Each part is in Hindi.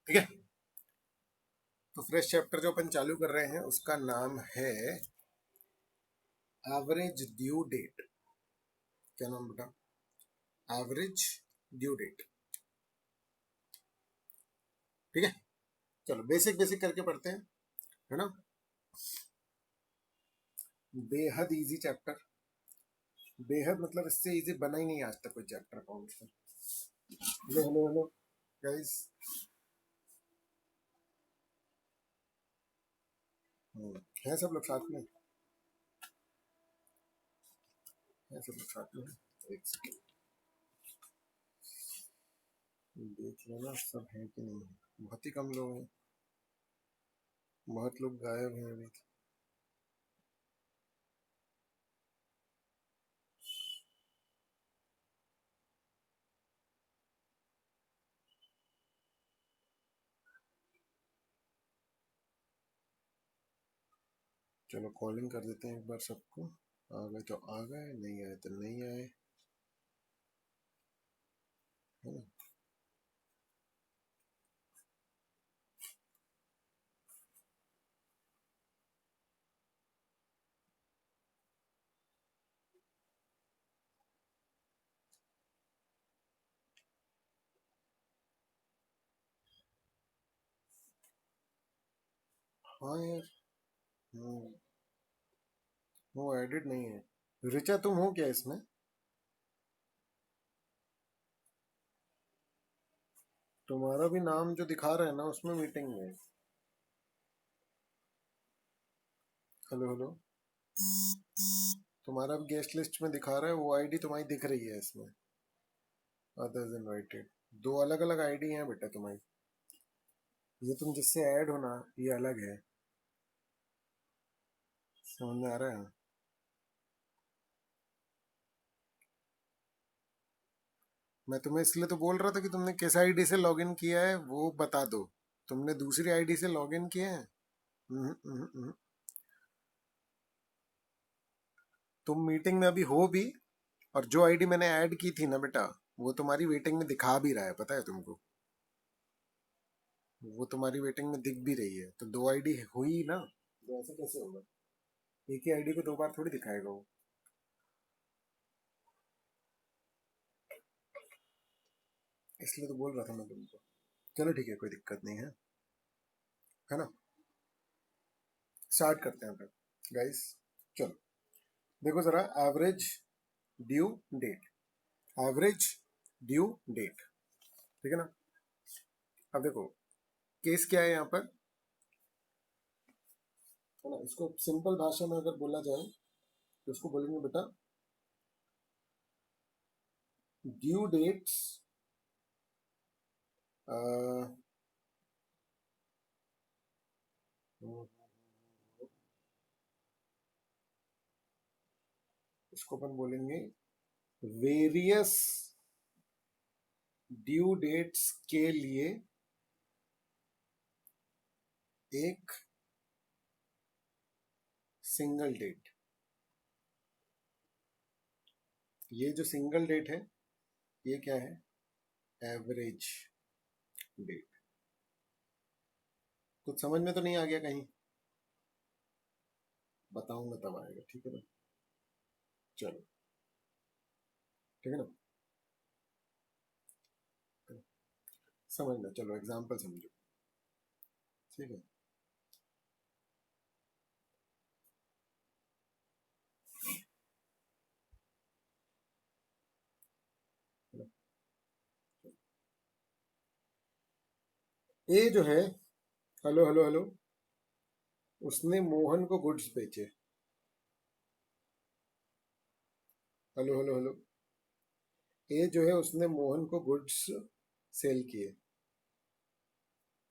ठीक है। तो फ्रेश चैप्टर जो अपन चालू कर रहे हैं उसका नाम है एवरेज ड्यू डेट। क्या नाम बेटा? Average due date. ठीक है, चलो बेसिक बेसिक करके पढ़ते हैं, है ना। बेहद इजी चैप्टर, बेहद मतलब इससे इजी बना ही नहीं आज तक कोई चैप्टर अकाउंट में। Hello hello hello guys. है सब लोग साथ में? है सब लोग साथ में? एक सेकंड देख लेना सब है कि नहीं है। बहुत ही कम लोग हैं, बहुत लोग गायब हैं अभी। चलो कॉलिंग कर देते हैं एक बार सबको। आ गए तो आ गए, नहीं आए तो नहीं आए, है ना। हाँ यार। हम्म, वो एडिट नहीं है। ऋचा तुम हो क्या इसमें? तुम्हारा भी नाम जो दिखा रहा है ना उसमें मीटिंग में। हेलो हेलो, तुम्हारा भी गेस्ट लिस्ट में दिखा रहा है, वो आईडी तुम्हारी दिख रही है इसमें। अदर्स इनवाइटेड, दो अलग अलग आईडी हैं बेटा तुम्हारी। ये तुम जिससे ऐड हो ना, ये अलग है। समझ में आ रहा है? मैं तुम्हें इसलिए तो बोल रहा था कि तुमने किस आईडी से लॉगिन किया है वो बता दो। तुमने दूसरी आईडी से लॉगिन किया है? हम्म, हम्म, हम्म। तुम मीटिंग में अभी हो भी, और जो आईडी मैंने ऐड की थी ना बेटा, वो तुम्हारी वेटिंग में दिखा भी रहा है, पता है तुमको? वो तुम्हारी वेटिंग में दिख भी रही है, तो दो आईडी हुई ना। तो ऐसे कैसे होगा? एक ही आईडी को दो बार थोड़ी दिखाएगा वो। इसलिए तो बोल रहा था मैं तुमको। चलो ठीक है, कोई दिक्कत नहीं है, है ना। स्टार्ट करते हैं फिर गाइस। चलो देखो जरा, average due date, average due date, ठीक है ना। अब देखो केस क्या है यहाँ पर, है ना। इसको सिंपल भाषा में अगर बोला जाए तो इसको बोलेंगे बेटा ड्यू डेट्स, इसको अपन बोलेंगे वेरियस ड्यू डेट्स के लिए एक सिंगल डेट। ये जो सिंगल डेट है ये क्या है? Average date. कुछ समझ में तो नहीं आ गया कहीं? बताऊंगा तब आएगा, ठीक है ना। चलो ठीक है ना, समझना। चलो एग्जांपल समझो, ठीक है। ए जो है, हेलो हेलो हेलो, उसने मोहन को गुड्स बेचे। हेलो हेलो हेलो, ए जो है उसने मोहन को गुड्स सेल किए।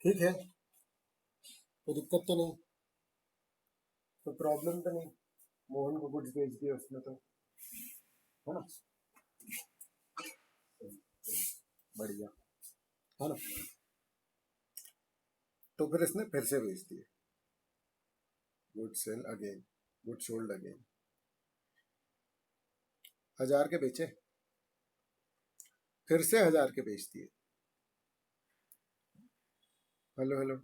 ठीक है, कोई दिक्कत तो नहीं, कोई प्रॉब्लम तो नहीं। मोहन को गुड्स बेच दिए उसने तो, है ना। बढ़िया, है ना। तो फिर इसने फिर से बेच दिए, good sale again, good sold again. 1000 के बेचे, फिर से 1000 के बेच दिए। Hello hello.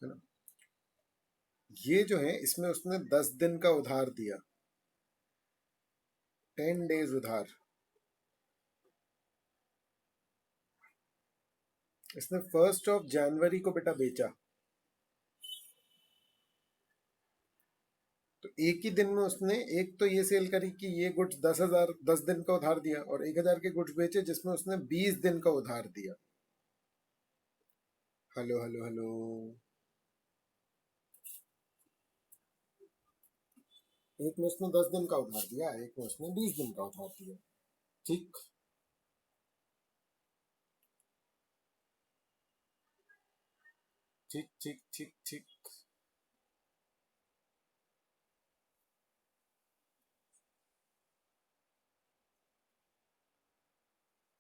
है ना। ये जो है इसमें उसने 10 दिन का उधार दिया, 10 डेज उधार। इसने 1 जनवरी को बेटा बेचा, तो एक ही दिन में उसने एक तो ये सेल करी कि ये गुड्स 10,000, 10 दिन का उधार दिया, और 1,000 के गुड्स बेचे जिसमें उसने 20 दिन का उधार दिया। Hello hello hello. एक में उसने 10 दिन का उधार दिया, एक में उसने 20 दिन का उधार दिया। ठीक। ठीक ठीक ठीक ठीक।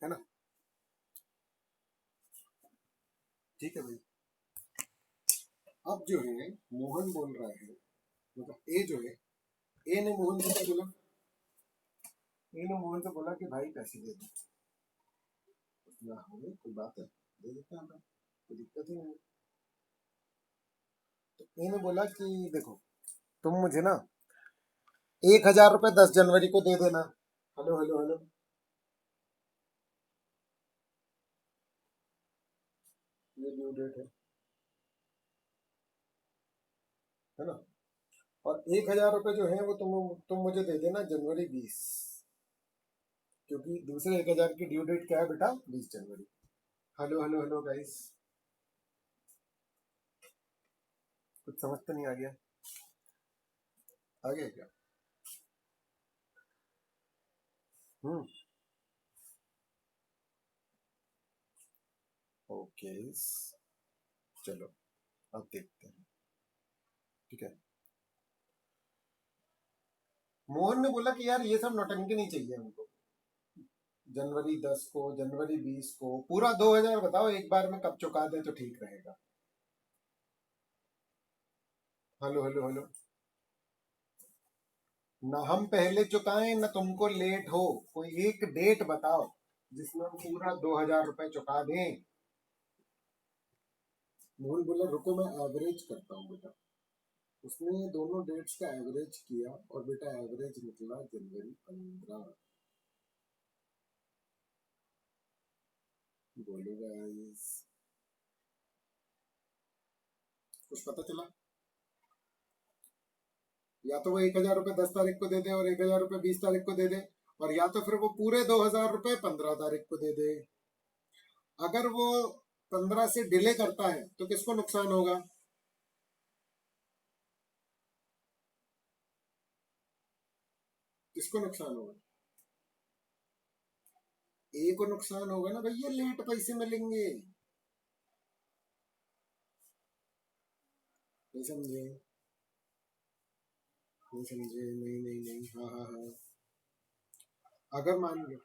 है ना। ठीक है भाई। अब जो है मोहन बोल रहा है, मतलब ए जो है, ए ने मोहन से क्या बोला, ए ने मोहन से बोला कि भाई पैसे दे दो। उसने कहा, हाँ भाई कोई बात है, दे देते हैं हम, कोई दिक्कत ही नहीं है। तो ए ने बोला कि देखो, तुम मुझे ना 1,000 रुपये 10 जनवरी को दे देना। Hello hello hello. ये ड्यू डेट है ना। और 1,000 रुपये जो है वो तुम मुझे दे देना जनवरी 20, क्योंकि दूसरे 1,000 की ड्यू डेट क्या है बेटा, 20 जनवरी। Hello hello hello guys. कुछ समझ तो नहीं आ गया, आ गया क्या? हम्म। ओके, चलो अब देखते हैं। ठीक है। मोहन ने बोला कि यार ये सब नौटंकी नहीं चाहिए हमको, जनवरी 10 को, जनवरी 20 को पूरा 2,000 बताओ एक बार में कब चुका दे तो ठीक रहेगा। Hello hello hello. ना हम पहले चुकाएं ना तुमको लेट हो, कोई एक डेट बताओ जिसमें हम पूरा 2,000 रुपये चुका दें। मोहन बोला रुको मैं एवरेज करता हूँ बेटा। उसने दोनों डेट्स का एवरेज किया और बेटा एवरेज निकला जनवरी 15। बोलो गाइस, कुछ पता चला? या तो वो 1,000 रुपये 10 तारीख को दे दे और 1,000 रुपये 20 तारीख को दे दे, और या तो फिर वो पूरे 2,000 रुपये 15 तारीख को दे दे। अगर वो 15 से डिले करता है तो किसको नुकसान होगा? किसको नुकसान होगा? ए को नुकसान होगा ना भैया, लेट पैसे मिलेंगे। नहीं समझे? नहीं समझे? नहीं नहीं नहीं, हाँ हाँ हाँ। अगर मान लो,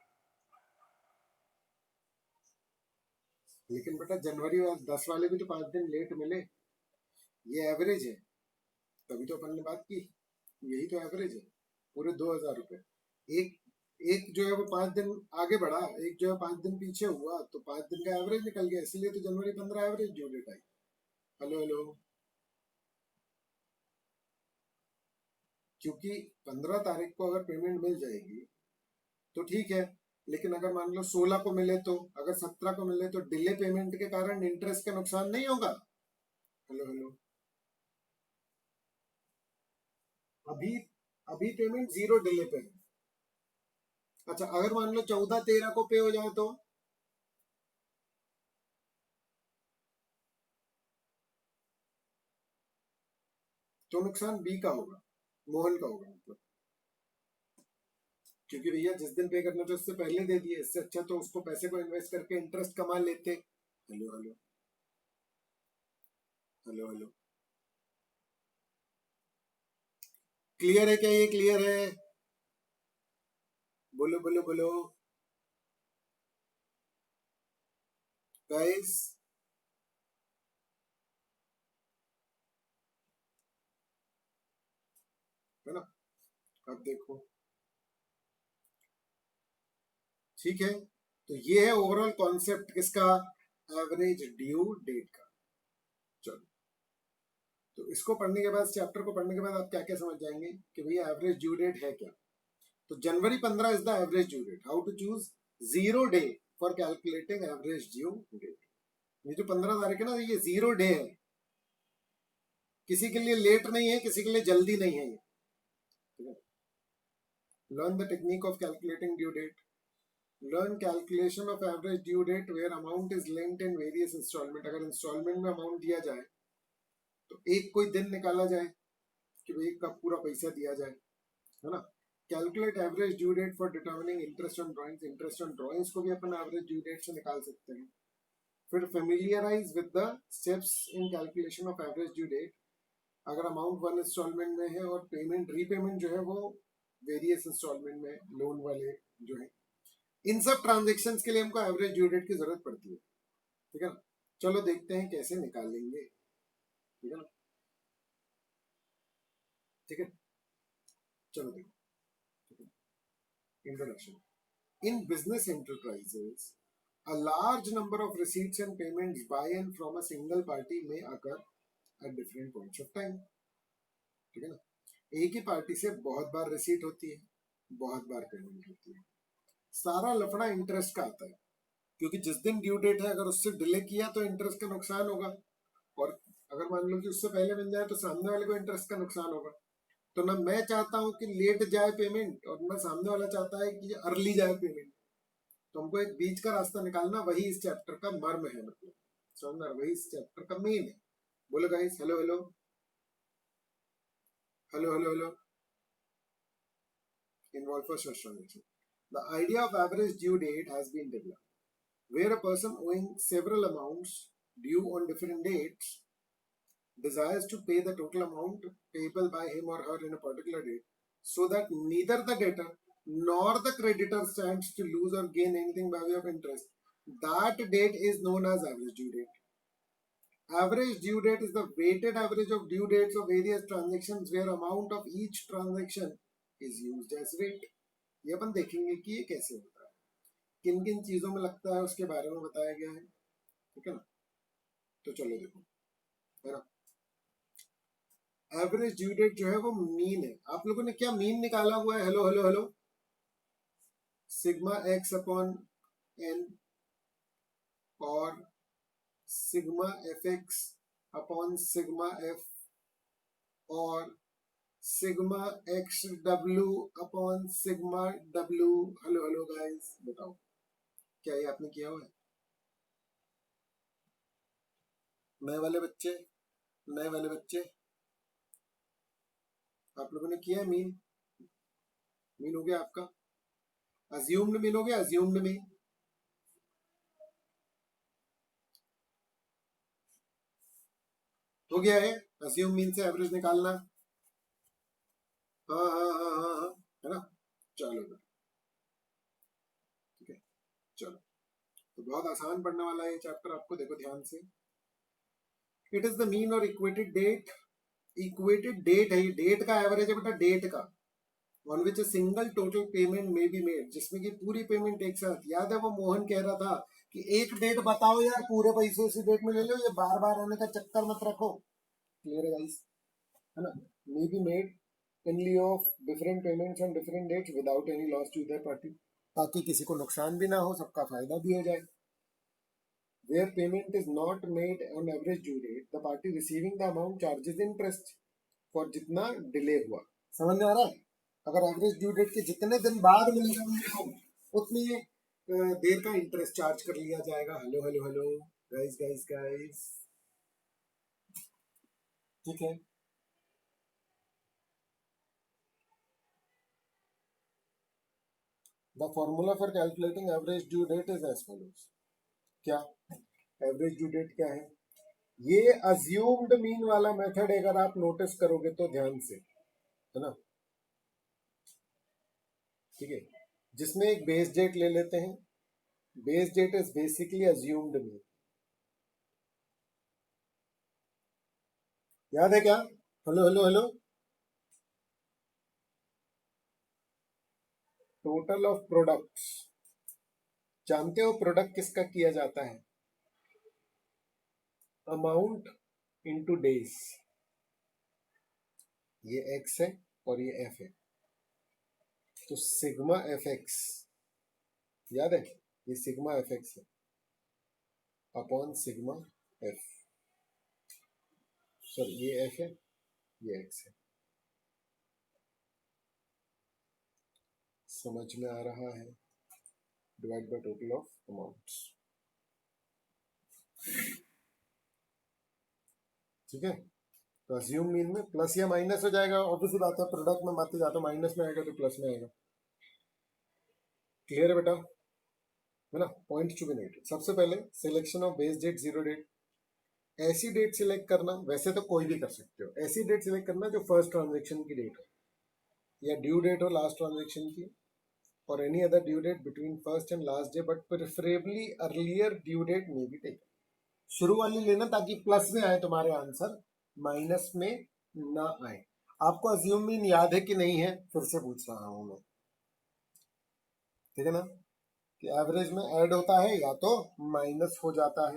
लेकिन बेटा जनवरी 10 वाले भी तो 5 दिन लेट मिले, ये एवरेज है, तभी तो अपन ने बात की। यही तो एवरेज है, पूरे 2,000 रुपये। एक एक जो है वो 5 दिन आगे बढ़ा, एक जो है 5 दिन पीछे हुआ, तो 5 दिन का एवरेज निकल गया, इसलिए तो जनवरी 15 एवरेज ड्यू डेट आई। Hello hello. क्योंकि 15 तारीख को अगर पेमेंट मिल जाएगी तो ठीक है, लेकिन अगर मान लो 16 को मिले, तो अगर 17 को मिले तो डिले पेमेंट के कारण इंटरेस्ट का नुकसान नहीं होगा? Hello hello. अभी अभी पेमेंट जीरो डिले पे है। अच्छा, अगर मान लो 14-13 को पे हो जाए तो नुकसान बी का होगा, मोहन का होगा मतलब। क्योंकि भैया जिस दिन पे करना था उससे पहले दे दिए, इससे अच्छा तो उसको पैसे को इन्वेस्ट करके इंटरेस्ट कमा लेते। Hello hello hello hello. Clear है क्या? ये क्लियर है? बोलो बोलो बोलो गाइस। है ना। अब देखो, ठीक है, तो ये है ओवरऑल कॉन्सेप्ट किसका, एवरेज ड्यू डेट का। चलो, तो इसको पढ़ने के बाद, चैप्टर को पढ़ने के बाद आप क्या क्या समझ जाएंगे कि भैया एवरेज ड्यू डेट है क्या। तो जनवरी 15 is the average due date. How to choose 0 day for calculating average due date. ये जो 15 तारीख है ना, ये 0 डे है, किसी के लिए लेट नहीं है, किसी के लिए जल्दी नहीं है। Learn the technique of calculating due date. Learn calculation of average due date where amount is linked in various instalment. अगर इंस्टॉलमेंट में अमाउंट दिया जाए तो एक कोई दिन निकाला जाए कि भाई कब पूरा पैसा दिया जाए, है ना। Calculate average due date for determining interest on drawings. Interest on drawings को भी अपन एवरेज ड्यू डेट से निकाल सकते हैं। फिर familiarise with the steps in calculation of average due date. अगर अमाउंट 1 इंस्टॉलमेंट में है और पेमेंट रीपेमेंट जो है वो वेरियस इंस्टॉलमेंट में, लोन वाले जो है, इन सब ट्रांजेक्शन के लिए हमको एवरेज ड्यू डेट की जरूरत पड़ती है। ठीक है ना, चलो देखते हैं कैसे निकालेंगे। ठीक है ना, ठीक है, चलो देखो। Introduction. In business enterprises a large number of receipts and payments by and from a single party may occur at different points of time। ठीक है ना, एक ही पार्टी से बहुत बार रिसीट होती है, बहुत बार पेमेंट होती है। सारा लफड़ा इंटरेस्ट का आता है, क्योंकि जिस दिन ड्यू डेट है अगर उससे डिले किया तो इंटरेस्ट का नुकसान होगा, और अगर मान लो कि उससे पहले मिल जाए तो सामने वाले को इंटरेस्ट का नुकसान होगा। तो ना मैं चाहता हूं कि लेट जाए पेमेंट, और ना सामने वाला चाहता है कि अर्ली जाए पेमेंट। तो हमको एक बीच का रास्ता निकालना, वही इस चैप्टर का मर्म है, मतलब समझना, वही इस चैप्टर का मेन है। बोलो guys, hello hello hello hello hello. Involve first transaction. The idea of average due date has been developed, where a person owing several amounts due on different dates desires to pay the total amount payable by him or her in a particular date, so that neither the debtor nor the creditor stands to lose or gain anything by way of interest. That date is known as average due date. Average due date is the weighted average of due dates of various transactions where amount of each transaction is used as weight। ये अपन देखेंगे कि ये कैसे होता है, किन किन चीजों में लगता है, उसके बारे में बताया गया है। ठीक है ना, तो चलो देखो, है ना। एवरेज ड्यू डेट जो है वो मीन है। आप लोगों ने क्या मीन निकाला हुआ है, hello hello hello, sigma X upon N और sigma F X upon sigma F और sigma X W upon sigma W. Hello hello guys, बताओ क्या ये आपने किया हुआ है? नए वाले बच्चे, नए वाले बच्चे, आप लोगों ने किया है मीन? मीन हो गया आपका? अज्यूम्ड मीन हो गया, अज्यूम्ड मीन हो गया है। अज्यूम मीन से एवरेज निकालना, हाँ हाँ हाँ हाँ हाँ, है ना। चलो बेटा, ठीक है, चलो, तो बहुत आसान पढ़ने वाला है ये चैप्टर, आपको देखो ध्यान से। इट इज द मीन और इक्वेटेड डेट। इक्वेटेड डेट है, ये डेट का एवरेज है बेटा, डेट का, on which a single total payment में बी मेड, जिसमें कि पूरी पेमेंट एक साथ। याद है वो मोहन कह रहा था कि एक डेट बताओ यार, पूरे पैसे उसी डेट में ले लो, ये बार बार आने का चक्कर मत रखो। क्लियर है गाइस, है ना। May be made in lieu of different payments on different dates without any loss to either party, ताकि किसी को नुकसान भी ना हो, सबका फायदा भी हो जाए। Where payment is not made on average due date, the party receiving the amount charges interest for जितना डिले हुआ। समझ में आ रहा है? अगर एवरेज ड्यू डेट के जितने दिन बाद मिलेगा उनको, उतनी देर का इंटरेस्ट चार्ज कर लिया जाएगा। Hello hello hello guys guys guys, ठीक है। The formula for calculating average due date is as follows। क्या एवरेज ड्यू डेट क्या है? ये अज्यूम्ड मीन वाला मेथड अगर आप नोटिस करोगे तो ध्यान से, है ना, ठीक है, जिसमें एक बेस डेट ले लेते हैं। Base date is basically assumed mean. याद है क्या? Hello hello hello. Total of products जानते हो प्रोडक्ट किसका किया जाता है? Amount into days. ये एक्स है और ये एफ है, तो सिग्मा एफ एक्स, याद है ये सिग्मा एफ एक्स है अपॉन सिग्मा एफ, सॉरी ये एफ है ये एक्स है। समझ में आ रहा है? Divide by total of amounts. ठीक है, तो अज्यूम मीन में प्लस या माइनस हो जाएगा, ऑब्वियसली बात है, प्रोडक्ट में मानते जाते माइनस में आएगा तो प्लस में आएगा। क्लियर है बेटा? है ना? Point to be noted. सबसे पहले selection of base date, zero date. ऐसी डेट सिलेक्ट करना, वैसे तो कोई भी कर सकते हो, ऐसी डेट सिलेक्ट करना जो फर्स्ट ट्रांजेक्शन की डेट हो, या ड्यू डेट हो लास्ट ट्रांजेक्शन की, और any other due date between first and last day, but preferably earlier due date may be taken. शुरू वाली लेना ताकि प्लस में आए तुम्हारे आंसर, माइनस में ना आए। आपको अज्यूम मीन याद है कि नहीं है, फिर से पूछ रहा हूं मैं, ठीक है ना, कि एवरेज में ऐड होता है या तो माइनस हो जाता है।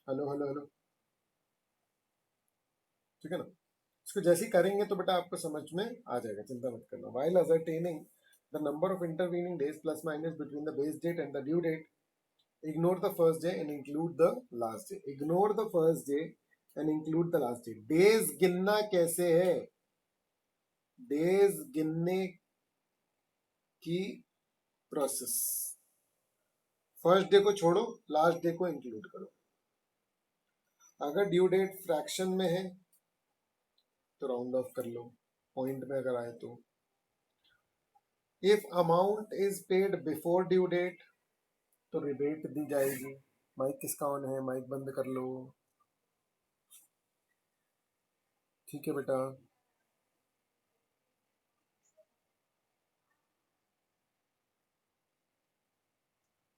हेलो हेलो हेलो, ठीक है ना? इसको जैसे ही करेंगे तो बेटा आपको समझ में आ जाएगा, चिंता मत करना। While ascertaining the number of intervening days plus minus between the base date and the due date, ignore the first day and include the last day। ignore the first day and include the last day। Days गिनना कैसे है? डेज गिनने की प्रोसेस, फर्स्ट डे को छोड़ो, लास्ट डे को इंक्लूड करो। अगर ड्यू डेट फ्रैक्शन में है तो राउंड ऑफ कर लो, पॉइंट में अगर आए तो। If amount is paid before due date तो रिबेट दी जाएगी। माइक किसका ऑन है? माइक बंद कर लो। ठीक है बेटा,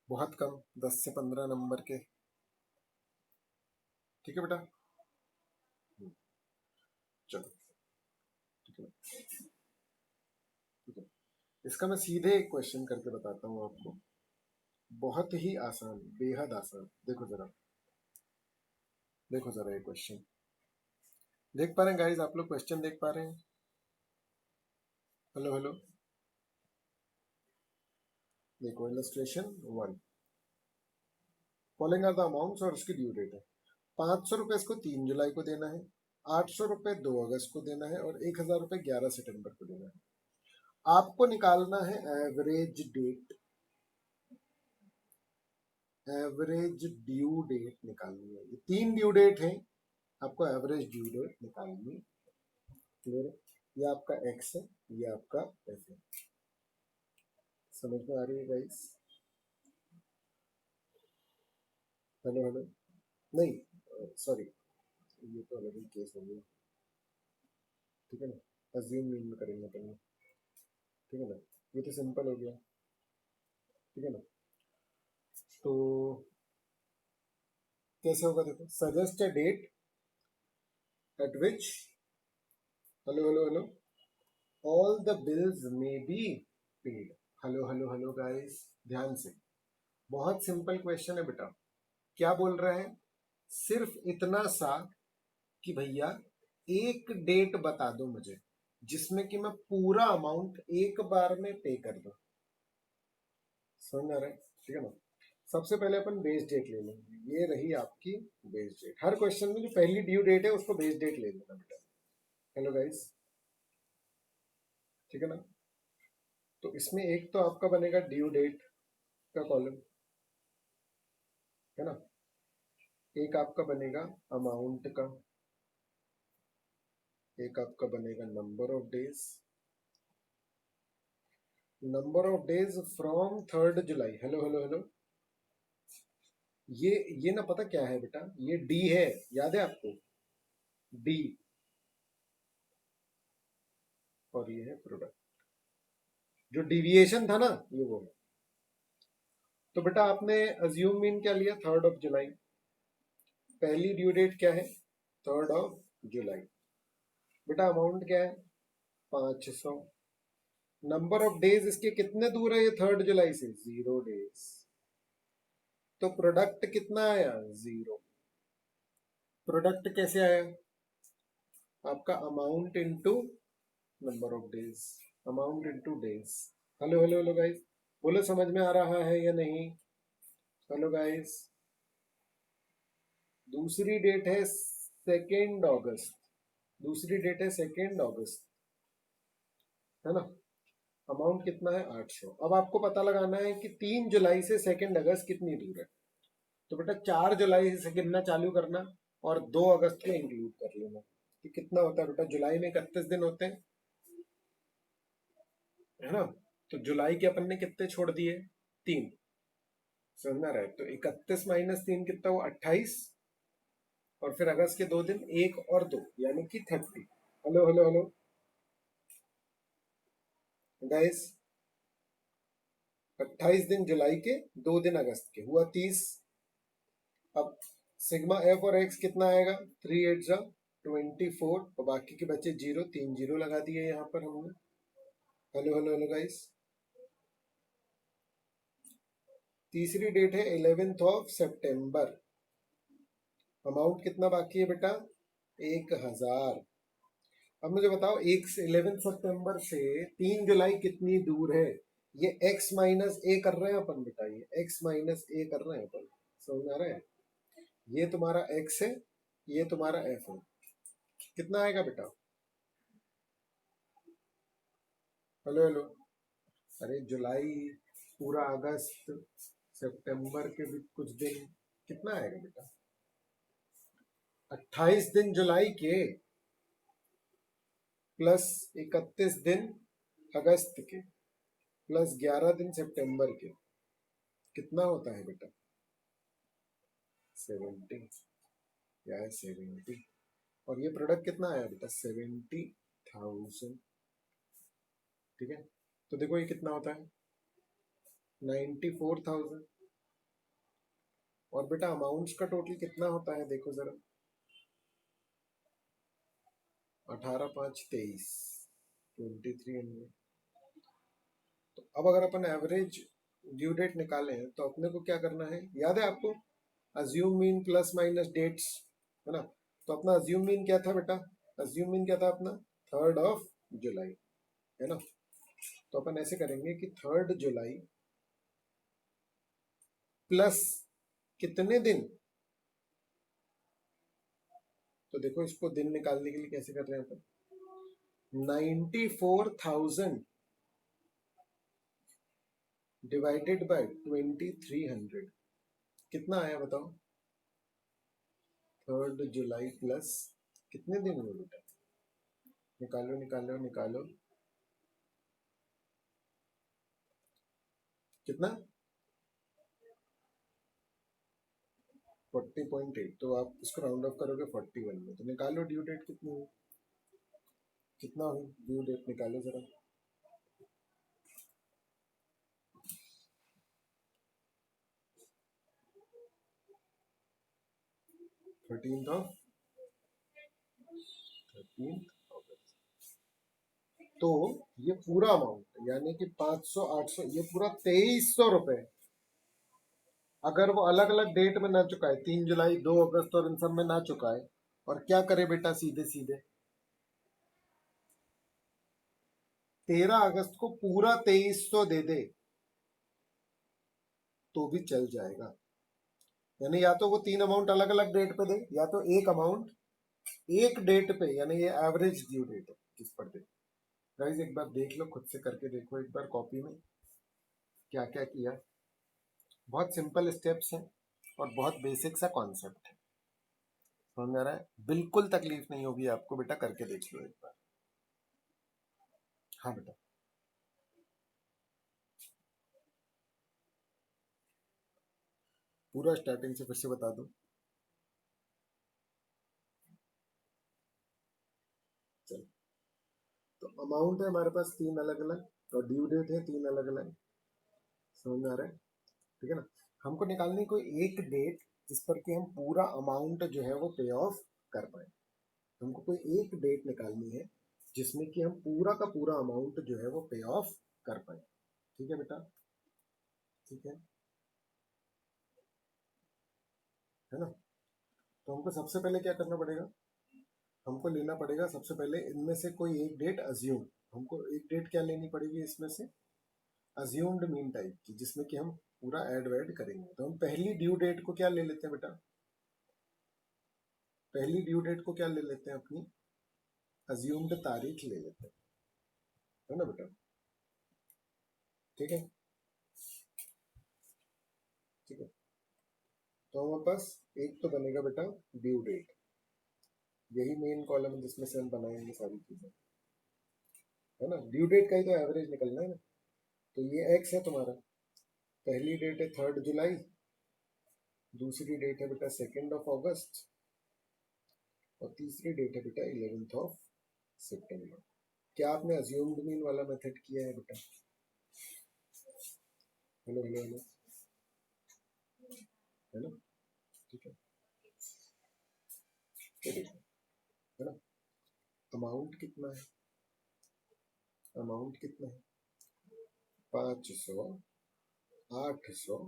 बहुत कम, 10 से 15 नंबर के। ठीक है बेटा, चलो ठीक है, ठीक है। इसका मैं सीधे एक क्वेश्चन करके बताता हूँ आपको, बहुत ही आसान, बेहद आसान। देखो जरा, देखो जरा ये क्वेश्चन देख पा रहे हैं गाइस? आप लोग क्वेश्चन देख पा रहे हैं? हेलो हेलो, देखो illustration 1, following are the amounts और उसकी ड्यू डेट है। 500 रुपए इसको 3 जुलाई को देना है, 800 रुपए 2 अगस्त को देना है, और 1000 रुपए 11 सितंबर को देना है। आपको निकालना है average date, average due date निकालनी है। ये 3 ड्यू डेट है, आपको एवरेज ड्यू डेट निकालनी। क्लियर है? ये आपका एक्स है, ये आपका एफ है। समझ में आ रही है गाइस? हेलो हेलो, नहीं सॉरी, ये तो अलग ही केस हो गया। ठीक है ना, अज्यूम मीन में करेंगे पहले। ठीक है ना, ये तो सिंपल हो गया। ठीक है ना, तो कैसे होगा देखो, suggest a date at which, hello hello hello, all the bills may be paid. Hello hello hello guys, ध्यान से, बहुत सिंपल क्वेश्चन है बेटा। क्या बोल रहे हैं? सिर्फ इतना सा कि भैया एक डेट बता दो मुझे जिसमें कि मैं पूरा अमाउंट एक बार में पे कर दूं। समझ आ रहा है? ठीक है ना, सबसे पहले अपन बेस डेट ले लेंगे। ये रही आपकी बेस डेट। हर क्वेश्चन में जो पहली ड्यू डेट है उसको बेस डेट ले लेना बेटा। हेलो गाइस, ठीक है ना, तो इसमें एक तो आपका बनेगा ड्यू डेट का कॉलम, है ना, एक आपका बनेगा अमाउंट का, एक आपका बनेगा number of days, number of days from 3 July. Hello hello hello, ये ना पता क्या है बेटा, ये डी है, याद है आपको? डी, और ये है प्रोडक्ट। जो डिविएशन था ना, ये वो है। तो बेटा आपने अज्यूम मीन क्या लिया? 3 जुलाई। पहली ड्यू डेट क्या है? 3 जुलाई। बेटा अमाउंट क्या है? 500। नंबर ऑफ डेज इसके कितने दूर है ये 3 जुलाई से? 0 डेज। तो प्रोडक्ट कितना आया? 0। प्रोडक्ट कैसे आया? आपका amount into number of days, amount into days. Hello hello hello guys, बोलो समझ में आ रहा है या नहीं? हेलो गाइस, दूसरी डेट है 2 अगस्त, दूसरी डेट है 2 अगस्त, है ना। अमाउंट कितना है? 800। अब आपको पता लगाना है कि 3 जुलाई से 2 अगस्त कितनी दूर है। तो बेटा 4 जुलाई से गिनना चालू करना और 2 अगस्त को इंक्लूड कर लेना। कि कितना होता है बेटा? जुलाई में 31 दिन होते हैं, है ना। तो जुलाई के अपन ने कितने छोड़ दिए? 3। समझना रहा है? तो 31 - 3 कितना हुआ? 28। और फिर अगस्त के 2 दिन, 1 और 2, यानी कि 30। हेलो हेलो हेलो गाइस, 28 दिन जुलाई के, 2 दिन अगस्त के, हुआ 30। अब सिग्मा एफ और एक्स कितना आएगा? 3 8 जा 24, और बाकी के बचे 0, 3 0 लगा दिए यहाँ पर हमने। हेलो हेलो हेलो गाइस, तीसरी डेट है 11 सितंबर। अमाउंट कितना बाकी है बेटा? 1000। अब मुझे बताओ 11 सितंबर से 3 जुलाई कितनी दूर है? ये x माइनस ए कर रहे हैं अपन बेटा, ये x माइनस ए कर रहे हैं अपन। समझ आ रहा है? ये तुम्हारा x है, ये तुम्हारा f है। कितना आएगा बेटा? हेलो हेलो, अरे जुलाई, पूरा अगस्त, सितंबर के भी कुछ दिन, कितना आएगा बेटा? 28 दिन जुलाई के प्लस 31 दिन अगस्त के प्लस 11 दिन सितंबर के, कितना होता है बेटा? 70। क्या है? 70। और ये प्रोडक्ट कितना आया बेटा? 70,000। ठीक है, तो देखो ये कितना होता है? 94,000। और बेटा अमाउंट्स का टोटल कितना होता है? देखो जरा, 18 5 23, 2300। तो अब अगर अपन एवरेज ड्यू डेट निकालें तो अपने को क्या करना है? याद है आपको? Assume mean plus minus dates, है ना। तो अपना अज्यूम मीन क्या था बेटा? अज्यूम मीन क्या था अपना? 3 जुलाई, है ना। तो अपन ऐसे करेंगे कि 3 जुलाई प्लस कितने दिन? तो देखो इसको दिन निकालने के लिए कैसे कर रहे हैं अपन? 94,000 डिवाइडेड बाय 2300, कितना आया बताओ? 3 जुलाई प्लस कितने दिन हुए बेटा? निकालो निकालो निकालो, कितना? 40.8। तो आप इसको राउंड ऑफ करोगे 41 में, तो निकालो ड्यू डेट कितनी हुई? कितना हुई ड्यू डेट? निकालो जरा। 13 अगस्त। तो ये पूरा अमाउंट यानी कि 500 800, ये पूरा 2300 रुपए, अगर वो अलग अलग डेट में ना चुकाए, 3 जुलाई, 2 अगस्त और इन सब में ना चुकाए, और क्या करे बेटा? सीधे सीधे 13 अगस्त को पूरा 2300 दे दे तो भी चल जाएगा। यानी या तो वो 3 अमाउंट अलग अलग डेट पे दे, या तो एक अमाउंट एक डेट पे, यानी ये एवरेज ड्यू डेट है जिस पर दे। गाइस एक बार देख लो, खुद से करके देखो एक बार कॉपी में क्या क्या किया। बहुत सिंपल स्टेप्स हैं और बहुत बेसिक सा कॉन्सेप्ट है। समझ में आ रहा है? बिल्कुल तकलीफ नहीं होगी आपको बेटा, करके देख लो एक बार। हाँ बेटा, पूरा स्टार्टिंग से फिर से बता दो। चलो, तो अमाउंट है हमारे पास 3 अलग अलग, और ड्यू डेट है 3 अलग अलग। समझ में आ रहा है? ठीक है ना। हमको निकालनी कोई एक डेट जिस पर कि हम पूरा अमाउंट जो है वो पे ऑफ कर पाए। हमको कोई एक डेट निकालनी है जिसमें कि हम पूरा का पूरा अमाउंट जो है वो पे ऑफ कर पाए। ठीक है बेटा? ठीक है। है ना। तो हमको सबसे पहले क्या करना पड़ेगा, हमको लेना पड़ेगा सबसे पहले इनमें से कोई एक डेट अज्यूम। हमको एक डेट क्या लेनी पड़ेगी इसमें से, अज्यूम्ड मीन टाइप की, जिसमें कि हम पूरा ऐड वैड करेंगे। तो हम पहली ड्यू डेट को क्या ले लेते हैं बेटा, पहली ड्यू डेट को क्या ले लेते हैं, अपनी अज्यूम्ड तारीख ले लेते हैं, है ना बेटा। ठीक है, ठीक है। तो हमारे पास एक तो बनेगा बेटा ड्यू डेट, यही मेन कॉलम है जिसमें से हम बनाएंगे सारी चीजें, है ना। ड्यू डेट का ही तो एवरेज निकलना है ना। तो ये एक्स है तुम्हारा, पहली डेट है 3 जुलाई, दूसरी डेट है बेटा 2 अगस्त, और तीसरी डेट है बेटा 11 सितंबर। क्या आपने अज्यूम्ड मीन वाला मेथड किया है बेटा? हेलो हेलो हेलो, है ना। ठीक है, ये देखो, है ना। अमाउंट कितना है, अमाउंट कितना है, 500, 800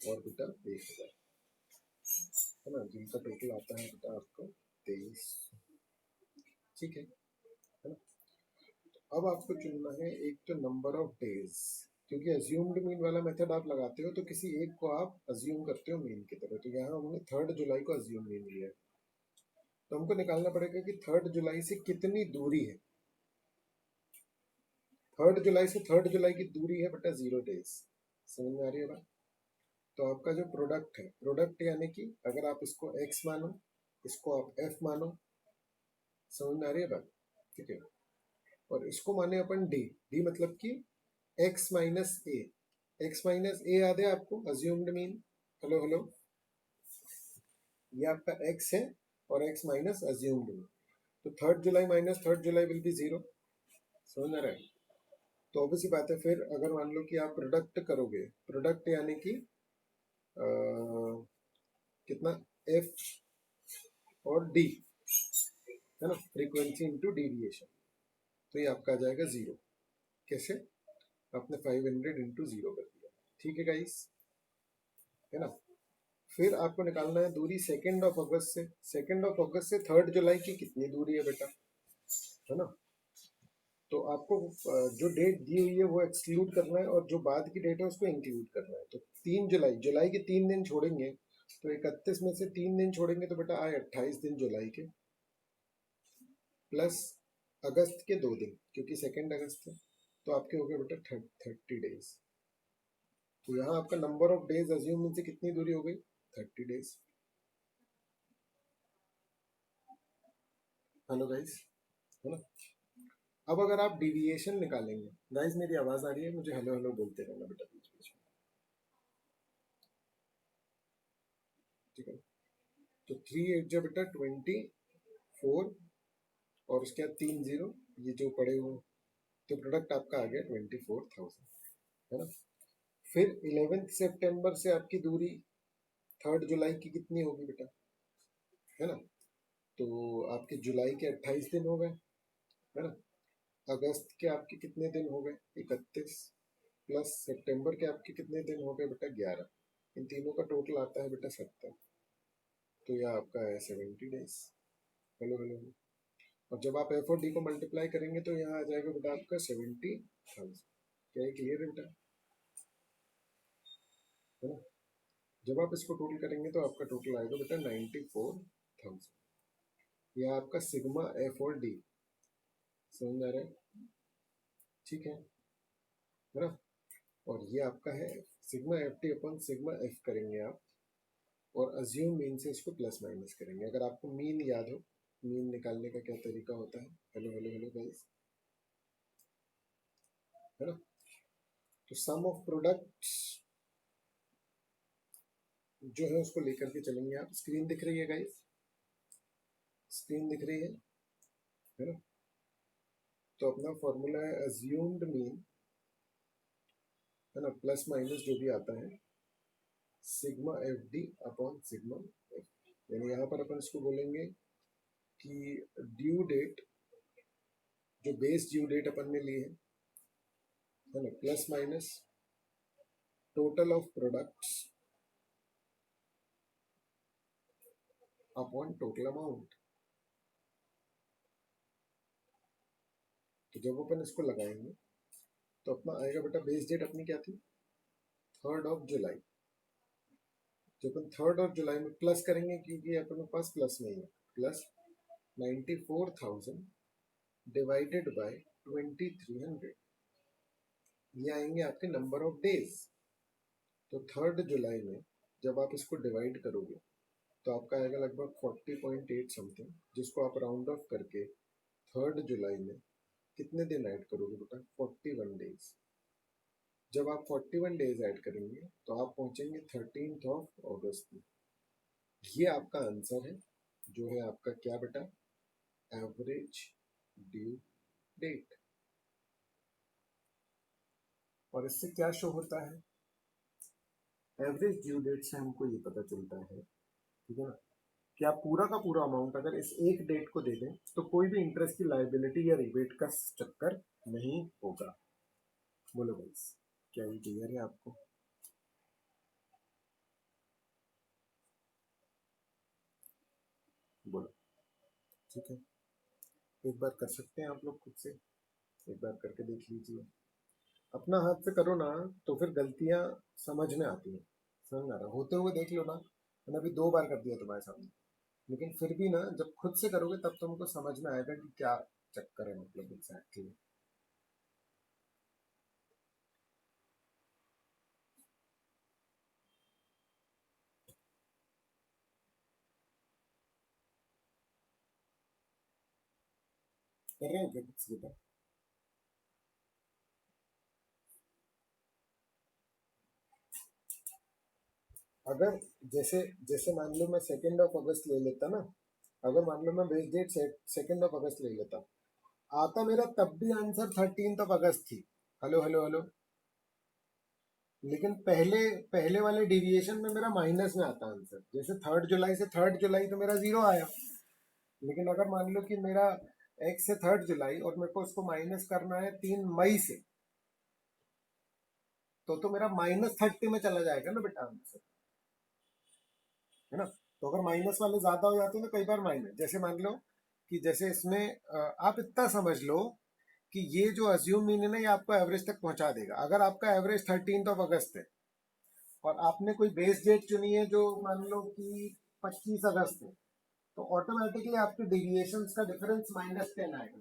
और बेटा 1000, है ना, जिनका टोटल आता है बेटा आपको 23। ठीक है ना। अब आपको चुनना है एक तो नंबर ऑफ डेज, क्योंकि अज्यूम्ड मीन वाला मेथड आप लगाते हो तो किसी एक को आप अज्यूम करते हो मीन की तरह। तो यहाँ हमने 3 जुलाई को अज्यूम मीन लिया है। तो हमको निकालना पड़ेगा कि 3 जुलाई से कितनी दूरी है। 3 जुलाई से 3 जुलाई की दूरी है बेटा 0 डेज, समझ में आ रही है बात। तो आपका जो प्रोडक्ट है, प्रोडक्ट यानी कि अगर आप इसको एक्स मानो, इसको आप एफ मानो, समझ में आ रही है बात। ठीक है, और इसको माने अपन डी, डी मतलब कि एक्स माइनस ए, एक्स माइनस ए याद है आपको, अज्यूम्ड मीन। हेलो हेलो, ये आपका एक्स है और एक्स माइनस अज्यूम्ड मीन। तो 3 जुलाई माइनस 3 जुलाई विल बी 0, समझ आ रहा है। तो ऑब्वियसली बात है, फिर अगर मान लो कि आप प्रोडक्ट करोगे, प्रोडक्ट यानी कि कितना, एफ और डी, है ना, फ्रीक्वेंसी इंटू डेविएशन। तो ये आपका आ जाएगा 0। कैसे, आपने 500 इंटू 0 कर दिया। ठीक है गाइस, है ना। फिर आपको निकालना है दूरी 2 अगस्त से, 2 अगस्त से 3 जुलाई की कितनी दूरी है बेटा, है ना। तो आपको जो डेट दी हुई है वो एक्सक्लूड करना है, और जो बाद की डेट है उसको इंक्लूड करना है। तो 3 जुलाई, जुलाई के 3 दिन छोड़ेंगे, तो 31 में से 3 दिन छोड़ेंगे तो बेटा आए 28 दिन जुलाई के, प्लस अगस्त के 2 दिन, क्योंकि 2 अगस्त है। तो आपके हो गए बेटा 30 डेज। तो यहाँ आपका नंबर ऑफ डेज अज्यूम से कितनी दूरी हो गई, 30 डेज। हेलो गाइस, है ना। अब अगर आप डिविएशन निकालेंगे, गाइस मेरी आवाज आ रही है, मुझे हेलो हेलो बोलते रहना बेटा बीच बीच में, ठीक है। तो 3 8 जो बेटा 24, और उसके बाद 3 0, ये जो पड़े हुए, तो प्रोडक्ट आपका आ गया 24,000, है ना। फिर 11 सितंबर से आपकी दूरी 3 जुलाई की कितनी होगी बेटा, है ना। तो आपके जुलाई के 28 दिन हो गए, है ना। अगस्त के आपके कितने दिन हो गए, 31, प्लस सितंबर के आपके कितने दिन हो गए बेटा, 11। इन तीनों का टोटल आता है बेटा 70। तो यह आपका है 70 डेज। Hello hello hello. और जब आप एफ और डी को मल्टीप्लाई करेंगे तो यहाँ आ जाएगा बेटा आपका 70,000। क्या ये क्लियर है बेटा, है ना। जब आप इसको टोटल करेंगे तो आपका टोटल आएगा बेटा 94,000। यह आपका सिग्मा एफ और डी, समझ में आ रहा है, ठीक है ना। और ये आपका है सिग्मा एफ टी अपन सिग्मा एफ करेंगे आप, और अज्यूम मीन से इसको प्लस माइनस करेंगे। अगर आपको मीन याद हो, मीन निकालने का क्या तरीका होता है, हेलो हेलो हेलो गाइस, है ना। तो सम ऑफ प्रोडक्ट्स जो है उसको लेकर के चलेंगे आप। स्क्रीन दिख रही है गाइस, स्क्रीन दिख रही है ना। तो अपना फॉर्मूला है अज्यूम्ड मीन, है ना, प्लस माइनस जो भी आता है sigma F D upon sigma F. यानी यहाँ पर अपन इसको बोलेंगे कि ड्यू डेट, जो बेस ड्यू डेट अपन ने ली है ना, plus minus total of products upon total amount. तो जब अपन इसको लगाएंगे तो अपना आएगा बेटा, बेस डेट अपनी क्या थी, 3 जुलाई। जब अपन 3 जुलाई में प्लस करेंगे, क्योंकि अपने पास प्लस में ही है, प्लस 94,000 डिवाइडेड बाय 2300, ये आएंगे आपके नंबर ऑफ डेज। तो 3 जुलाई में जब आप इसको डिवाइड करोगे तो आपका आएगा लगभग 40.8 समथिंग, जिसको आप राउंड ऑफ करके 3 जुलाई में कितने दिन ऐड करोगे बेटा, 41 डेज। जब आप 41 डेज ऐड करेंगे तो आप पहुंचेंगे 13 अगस्त में। ये आपका आंसर है, जो है आपका क्या बेटा, एवरेज ड्यू डेट। और इससे क्या शो होता है, एवरेज ड्यू डेट से हमको ये पता चलता है, ठीक है ना, कि आप पूरा का पूरा अमाउंट अगर इस एक डेट को दे दें तो कोई भी इंटरेस्ट की लायबिलिटी या रिबेट का चक्कर नहीं होगा। बोलो भाई, क्या ये क्लियर है आपको? बोलो, ठीक है। एक बार कर सकते हैं आप लोग खुद से, एक बार करके देख लीजिए। अपना हाथ से करो ना तो फिर गलतियां समझ में आती हैं, समझ में आ रहा, होते हुए देख लो ना। मैंने अभी 2 बार कर दिया तुम्हारे सामने, लेकिन फिर भी ना जब खुद से करोगे तब तुमको समझ में आएगा कि क्या चक्कर है, मतलब एग्जैक्टली। कर रहे हो क्या कुछ बेटा? अगर जैसे जैसे मान लो मैं 2 अगस्त ले लेता ना, अगर मान लो मैं बेस डेट 2 अगस्त ले लेता, आता मेरा तब भी आंसर 13 अगस्त थी। Hello hello hello. लेकिन पहले पहले वाले डिविएशन में मेरा माइनस में आता आंसर, जैसे 3 जुलाई से 3 जुलाई तो मेरा 0 आया। लेकिन अगर मान लो कि मेरा एक्स से 3 जुलाई और मेरे को उसको माइनस करना है 3 मई से, तो मेरा -30 में चला जाएगा ना बेटा आंसर, है ना। तो अगर माइनस वाले ज्यादा हो जाते हैं तो कई बार माइनस, जैसे मान लो कि जैसे इसमें आप इतना समझ लो कि ये जो अज्यूम मीन है ना, ये आपको एवरेज तक पहुंचा देगा। अगर आपका एवरेज 13 अगस्त है और आपने कोई बेस डेट चुनी है जो मान लो कि 25 अगस्त है, तो ऑटोमेटिकली आपके डेविएशन का डिफरेंस -10 आएगा।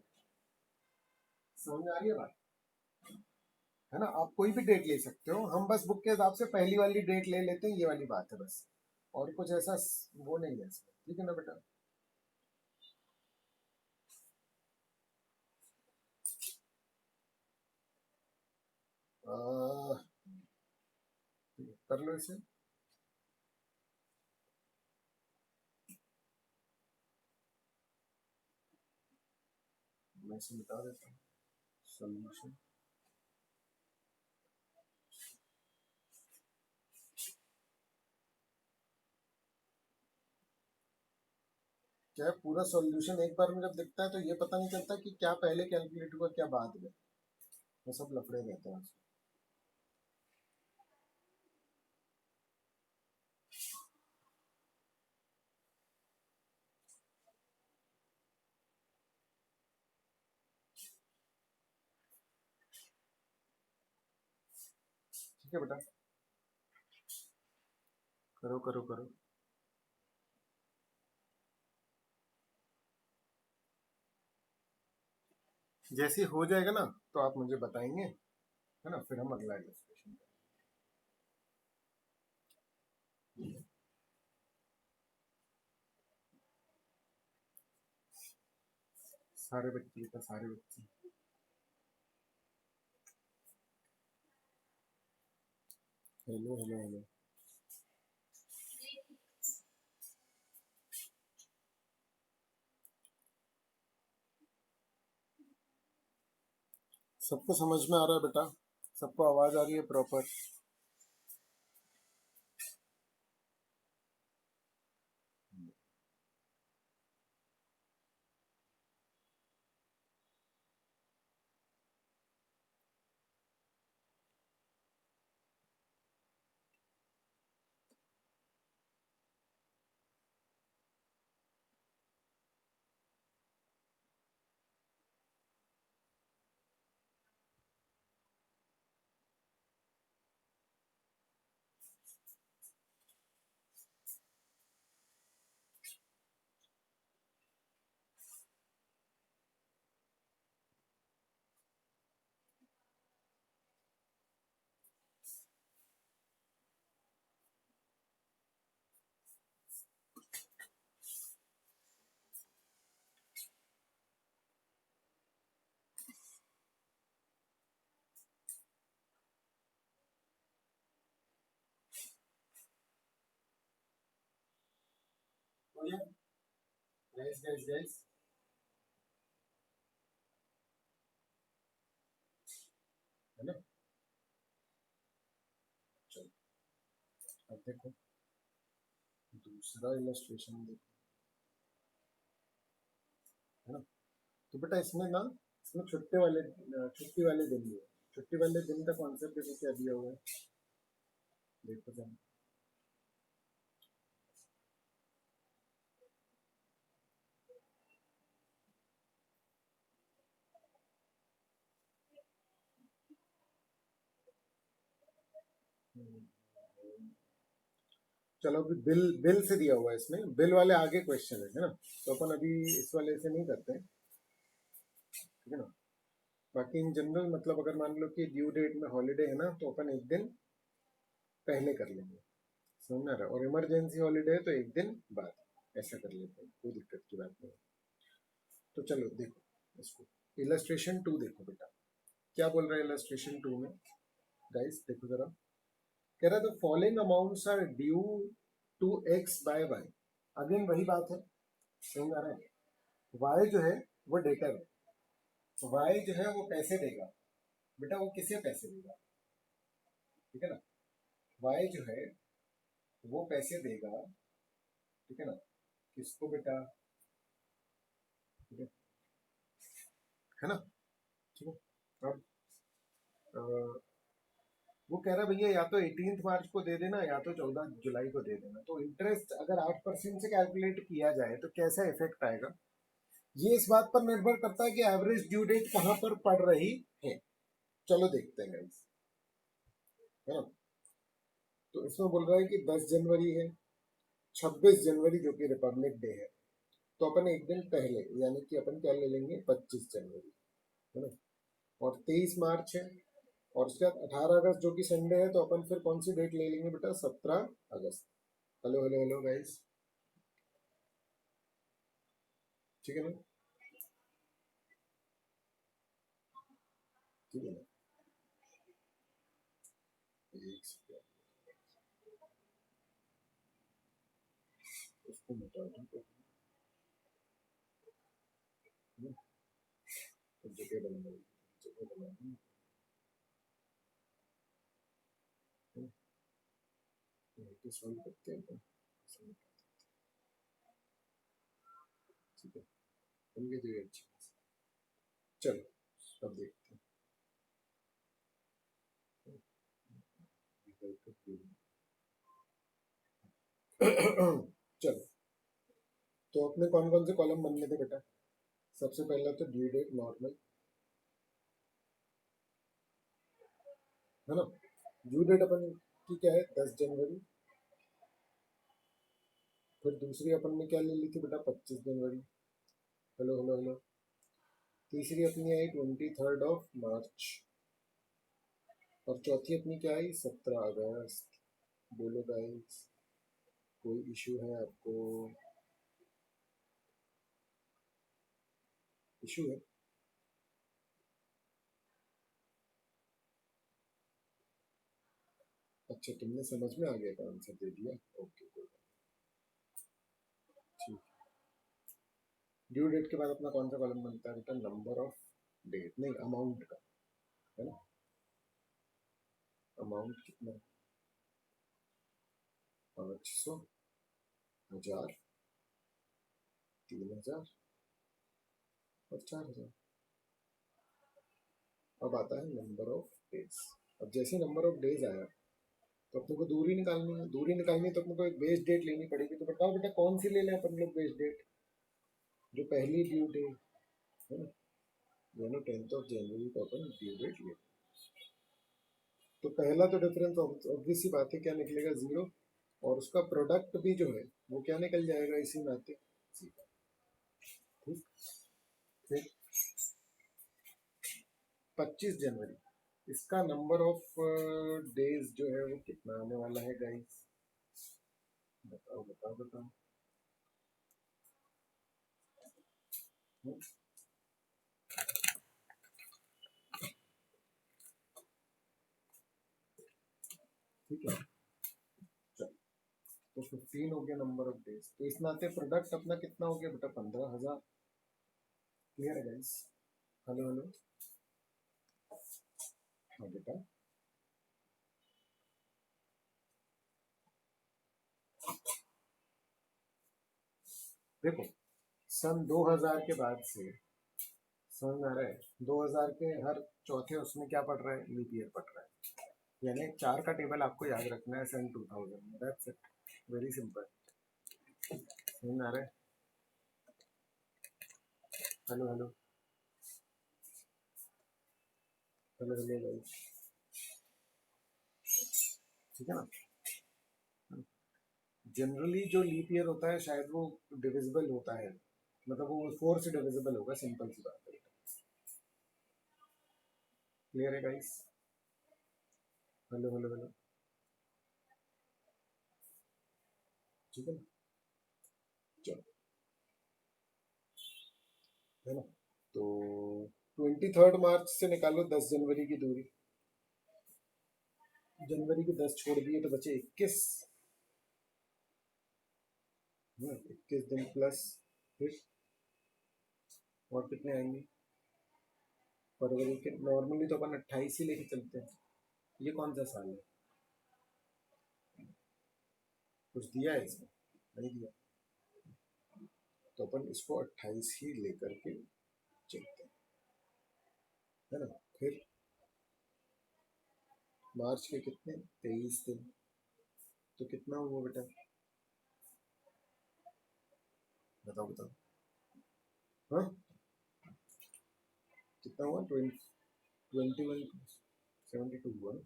समझ में आ रही है बात, है ना। आप कोई भी डेट ले सकते हो, हम बस बुक के हिसाब से पहली वाली डेट ले लेते हैं, ये वाली बात है बस, और कुछ ऐसा वो नहीं है इसमें, ठीक है ना बेटा। आ, कर लो इसे, मैं इसे बता देता हूँ सोल्यूशन। क्या है, पूरा सॉल्यूशन एक बार में जब दिखता है तो ये पता नहीं चलता कि क्या पहले कैलकुलेट हुआ क्या बाद में, वो सब लफड़े रहते हैं उसमें। ठीक है बेटा, करो करो करो। जैसे ही हो जाएगा ना तो आप मुझे बताएंगे, है ना, फिर हम अगला डिस्कशन करेंगे। सारे बच्चे का सारे बच्चे। Hello hello hello. सबको समझ में आ रहा है बेटा? सबको आवाज आ रही है प्रॉपर? गया गाइस गाइस गाइस, है ना। चलो अब देखो दूसरा इलस्ट्रेशन देखो, है ना। तो बेटा इसमें ना, इसमें छुट्टी वाले दिन भी है। छुट्टी वाले दिन का कॉन्सेप्ट देखो क्या दिया हुआ है, देखो जरा। चलो अभी बिल बिल से दिया हुआ है, इसमें बिल वाले आगे क्वेश्चन है ना। तो अपन अभी इस वाले से नहीं करते हैं, ठीक है ना। बाकी इन जनरल मतलब अगर मान लो कि ड्यू डेट में हॉलीडे है ना, तो अपन एक दिन पहले कर लेंगे, समझ में आ रहा है। और इमरजेंसी हॉलीडे है तो एक दिन बाद, ऐसा कर लेते हैं, कोई दिक्कत की बात नहीं। तो चलो देखो इसको, इलस्ट्रेशन 2 देखो बेटा, क्या बोल रहा है इलस्ट्रेशन 2 में। गाइस देखो जरा, कह रहा है the following amounts are due to x by y. Again वही बात है, समझ आ रहा है। वाई जो है वो डेटर है, वाई जो है वो पैसे देगा। बेटा वो किसे पैसे देगा, ठीक है ना। वाई जो है वो पैसे देगा, ठीक है ना। किसको बेटा, ठीक है ना, ठीक है। अब वो कह रहा है भैया या तो 18 मार्च को दे देना या तो 14 जुलाई को दे देना। तो इंटरेस्ट अगर 8% से कैलकुलेट किया जाए तो कैसा इफेक्ट आएगा, ये इस बात पर निर्भर करता है कि एवरेज ड्यू डेट कहां पर पड़ रही है। चलो देखते हैं गाइस, है ना। तो इसमें बोल रहा है कि 10 जनवरी है, 26 जनवरी जो कि रिपब्लिक डे है, तो अपन एक दिन पहले यानी कि अपन क्या ले लेंगे 25 जनवरी, है ना। और 23 मार्च है, और उसके बाद 18 अगस्त जो कि संडे है, तो अपन फिर कौन सी डेट ले लेंगे बेटा 17 अगस्त। हेलो हेलो हेलो गाइस, ठीक है ना, ठीक है ना। एक सेकंड, उसको मिटा दूं तो जगह बना, जगह बना दूं, तो सॉल्व करते हैं अपन, ठीक है, बन गई जगह अच्छी। चलो अब देखते हैं। चलो, तो अपने कौन कौन से कॉलम बनने थे बेटा। सबसे पहला तो ड्यू डेट नॉर्मल, है ना। ड्यू डेट अपन की क्या है 10 जनवरी। फिर दूसरी अपन ने क्या ले ली थी बेटा 25 जनवरी। Hello hello hello. तीसरी अपनी आई 23 मार्च। और चौथी अपनी क्या आई 17 अगस्त। बोलो गाइस, कोई इशू है आपको, इशू है। अच्छा तुमने समझ में आ गया का आंसर दे दिया, ओके कोई बात नहीं, ठीक। ड्यू डेट के बाद अपना कौन सा कॉलम बनता है बेटा नंबर ऑफ डेट, नहीं अमाउंट का, है ना। अमाउंट कितना, 500, 1000, 3000 और 4000। अब आता है नंबर ऑफ डेज। अब जैसे नंबर ऑफ डेज आया तो अपने को दूरी निकालनी है, दूरी निकालनी है तो अपने को एक बेस डेट लेनी पड़ेगी। तो बताओ बेटा कौन सी ले लें अपन लोग बेस डेट, जो पहली ड्यू डेट है ना, यानी 10 जनवरी को अपन ड्यू डेट ले। तो पहला तो डिफरेंस ऑब्वियस सी बात है क्या निकलेगा 0, और उसका प्रोडक्ट भी जो है वो क्या निकल जाएगा इसी नाते 0, ठीक। फिर 25 जनवरी, इसका नंबर ऑफ डेज जो है वो कितना आने वाला है गाइस, बताओ बताओ बताओ। हम्म, ठीक है, चलो तो 15 हो गया नंबर ऑफ डेज। तो इस नाते प्रोडक्ट अपना कितना हो गया बेटा? 15,000। क्लियर है गाइस? Hello hello. हाँ बेटा। देखो सन 2000 के बाद से, समझ में आ रहा है, 2000 के हर चौथे उसमें क्या पड़ रहा है? लीप ईयर पड़ रहा है। यानी 4 का टेबल आपको याद रखना है सन 2000 में। That's it, very simple. समझ में आ रहा है? Hello hello hello hello guys, ठीक है ना? जनरली जो लीप ईयर होता है शायद वो डिविजिबल होता है, मतलब वो 4 से डिविजिबल होगा, सिंपल सी बात है। क्लियर है गाइस? हेलो हेलो हेलो, ठीक है ना? चलो, है ना? तो 23 मार्च से निकालो 10 जनवरी की दूरी। जनवरी के 10 छोड़ दिए तो बचे 21, 21 दिन प्लस फिर और कितने आएंगे? फरवरी के नॉर्मली तो अपन 28 ही लेके चलते हैं। ये कौन सा साल है? कुछ दिया है इसमें? नहीं दिया, तो अपन इसको 28 ही लेकर के चलते हैं, है ना? फिर मार्च के कितने? 23 दिन। तो कितना हुआ बेटा? बताओ बताओ। हाँ, कितना हुआ? 21 72 हुआ ना?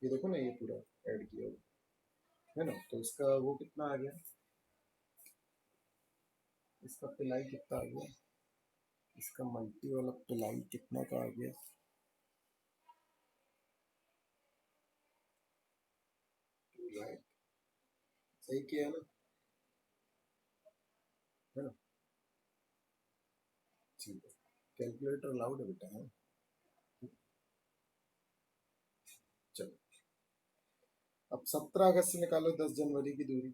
ये देखो ना, ये पूरा ऐड किया हुआ है ना? तो इसका वो कितना आ गया? इसका पिलाई कितना आ गया? इसका मल्टी वाला पिलाई कितना का आ गया? पिलाई सही किया ना? है ना? ठीक है, कैलकुलेटर अलाउड है बेटा, है? चलो, अब 17 अगस्त से निकालो 10 जनवरी की दूरी।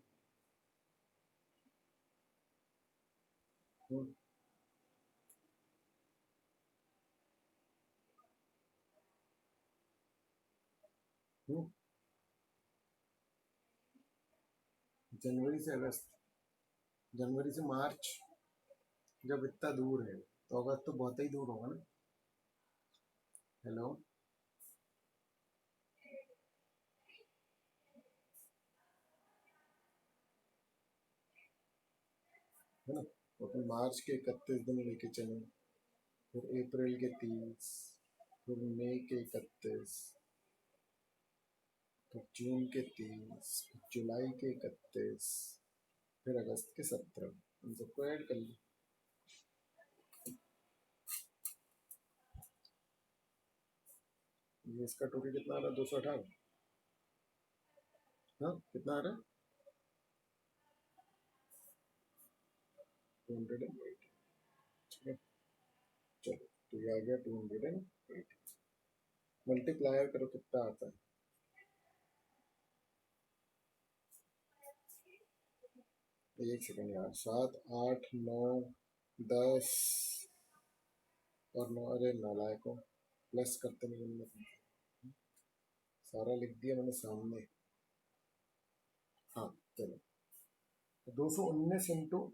हम्म, हम्म, जनवरी से अगस्त, जनवरी से मार्च, जब इतना दूर है तो अगस्त तो बहुत ही दूर होगा ना? हेलो, है ना? तो अपन मार्च के 31 दिन लेके चले, फिर अप्रैल के 30, फिर मई के 31, फिर जून के 30, जुलाई के 31, फिर अगस्त के 17। इन सबको ऐड कर लो। ये इसका टोटल कितना आ रहा है? 218। हाँ, कितना आ रहा है? 280। ठीक है, चलो, तो ये आ गया 280। मल्टीप्लायर करो कितना आता है? एक सेकंड यार, 7 8 9 10 और 9, अरे नालायकों, प्लस करते नहीं बनना। सारा लिख दिया मैंने सामने। हाँ, चलो, 219 ×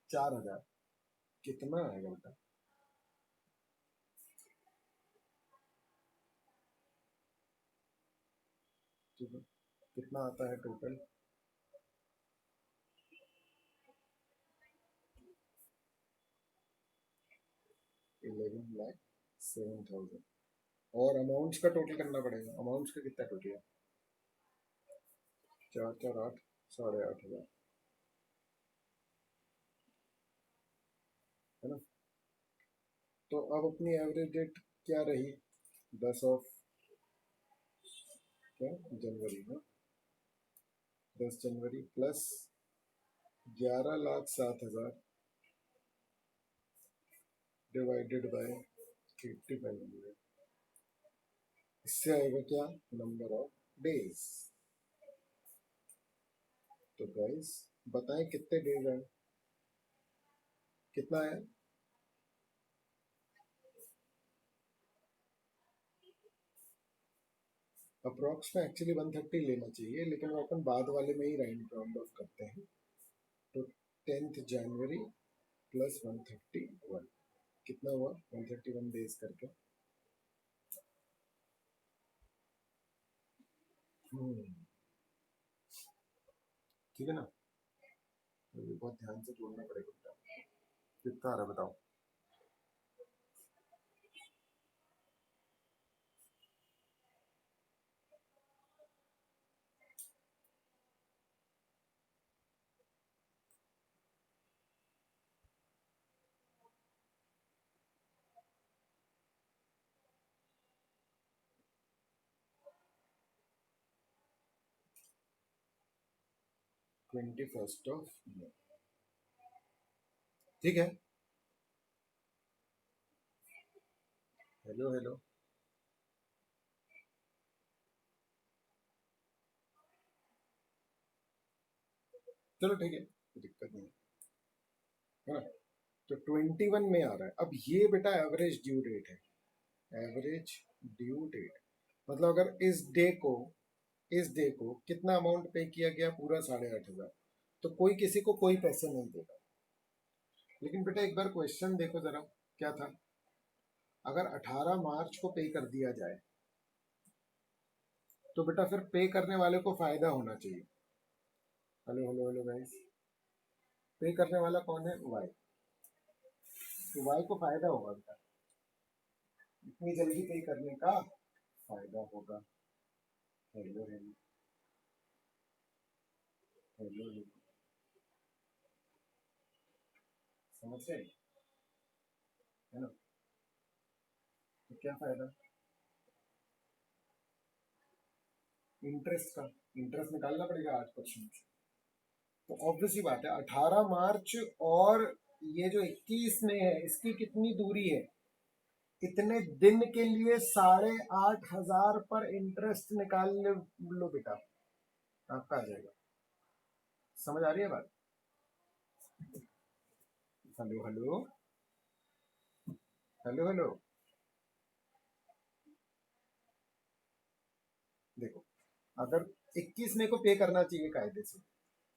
4000 कितना आएगा बेटा? ठीक है, कितना आता है टोटल? 11,07,000। और अमाउंट्स का टोटल करना पड़ेगा। अमाउंट्स का कितना टोटल है? 4 4 8, 8,500, है ना? तो अब अपनी एवरेज डेट क्या रही? 10 क्या जनवरी में, 10 जनवरी प्लस 11,07,000 डिवाइडेड बाय 8500। इससे आएगा क्या? Number of days. तो गाइस बताएं कितने डेज हैं, कितना है? अप्रोक्स में एक्चुअली 130 लेना चाहिए, लेकिन वो अपन बाद वाले में ही राउंड ऑफ करते हैं। तो 10th जनवरी प्लस 131 कितना हुआ? 131 डेज करके। ठीक है ना? तो ये बहुत ध्यान से जोड़ना पड़ेगा। कितना आ रहा है बताओ? 21 ऑफ मई। ठीक है। Hello hello. चलो ठीक है, कोई दिक्कत नहीं है ना? तो 21 में आ रहा है। अब ये बेटा एवरेज ड्यू डेट है। एवरेज ड्यू डेट मतलब अगर इस डे को कितना अमाउंट पे किया गया? पूरा 8,500। तो कोई किसी को कोई पैसे नहीं देगा। लेकिन बेटा एक बार क्वेश्चन देखो जरा, क्या था? अगर 18 मार्च को पे कर दिया जाए तो बेटा फिर पे करने वाले को फायदा होना चाहिए। Hello hello hello guys. पे करने वाला कौन है? वाई। तो वाई को फायदा होगा बेटा, इतनी जल्दी पे करने का फायदा होगा। Hello hello hello hello. समझ गए? है ना? तो क्या फायदा? इंटरेस्ट का। इंटरेस्ट निकालना पड़ेगा 8%। तो ऑब्वियस ही बात है, 18 मार्च और ये जो 21 में है, इसकी कितनी दूरी है? इतने दिन के लिए 8,500 पर इंटरेस्ट निकाल लो बेटा, आपका आ जाएगा। समझ आ रही है बात? Hello hello hello hello. देखो, अगर 21 में को पे करना चाहिए कायदे से,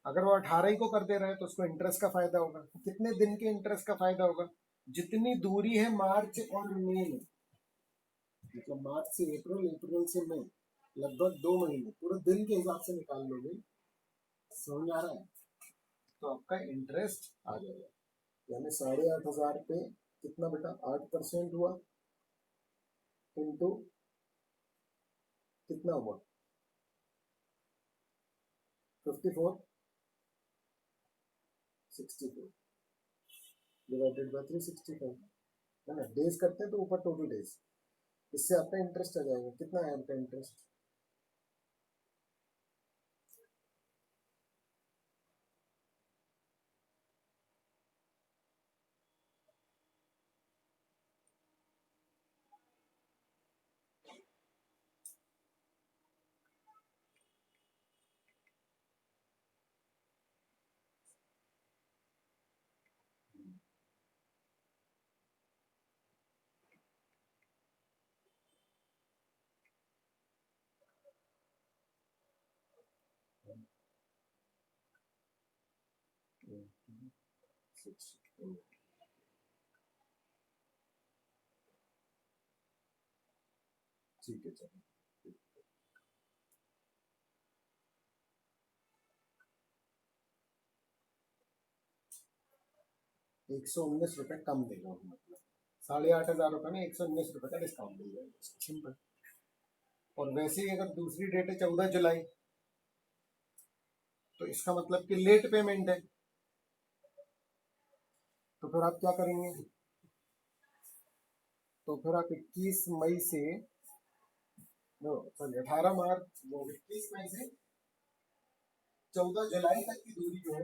अगर वो 18 ही को कर दे रहा है तो उसको इंटरेस्ट का फायदा होगा। कितने दिन के इंटरेस्ट का फायदा होगा? जितनी दूरी है मार्च और मई में, मतलब मार्च से अप्रैल, अप्रैल से मई, लगभग 2 महीने, पूरे दिन के हिसाब से निकाल लोगे। समझ आ रहा है? तो आपका इंटरेस्ट आ जाएगा। यानी 8,500 पे कितना बेटा? 8% हुआ इंटू कितना हुआ? 54, 64 डिवाइडेड बाय 365, है ना? डेज करते हैं तो ऊपर टोटल डेज, इससे आपका इंटरेस्ट आ जाएगा। कितना है आपका इंटरेस्ट? ठीक है चलो। 119 रुपये कम देगा, मतलब 8,500 रुपये में 119 रुपये का डिस्काउंट मिल जाएगा। सिंपल। और वैसे ही अगर दूसरी डेट है 14 जुलाई, तो इसका मतलब कि लेट पेमेंट है। तो फिर आप क्या करेंगे? तो फिर आप 21 मई से, सॉरी 18 मार्च, वो 21 मई से 14 जुलाई तक की दूरी जो है,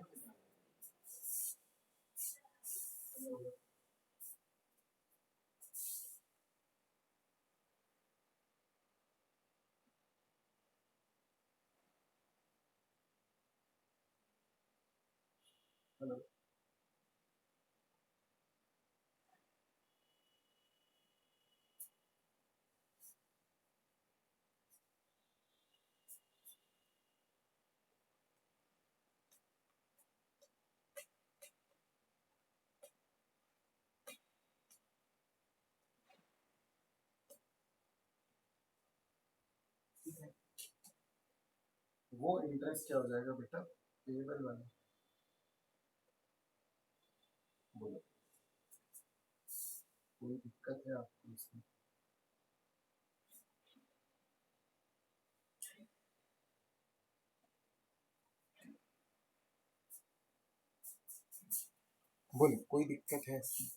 हेलो। वो इंटरेस्ट क्या हो जाएगा बेटा, पेबल वाला? बोलो, कोई दिक्कत है आपको इसमें? बोलो, कोई दिक्कत है इसमें?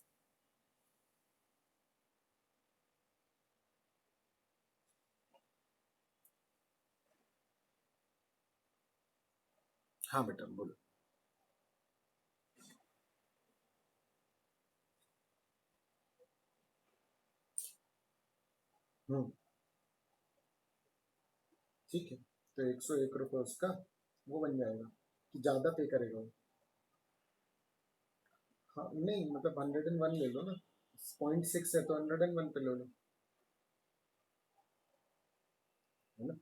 हाँ बेटा बोलो। हम्म। ठीक है, तो 101 रुपये उसका वो बन जाएगा कि ज्यादा पे करेगा वो? हाँ नहीं, मतलब 101 ले लो ना, 0.6 है तो 101 पे ले लो, है ना?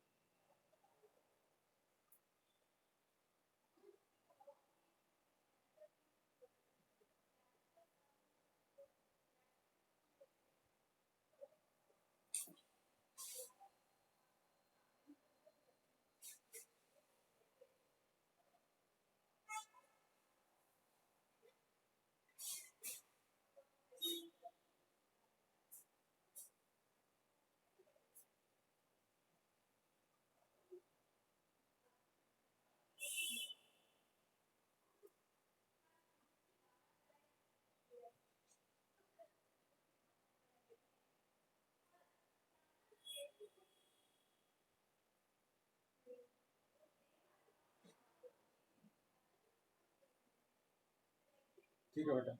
ठीक है बेटा।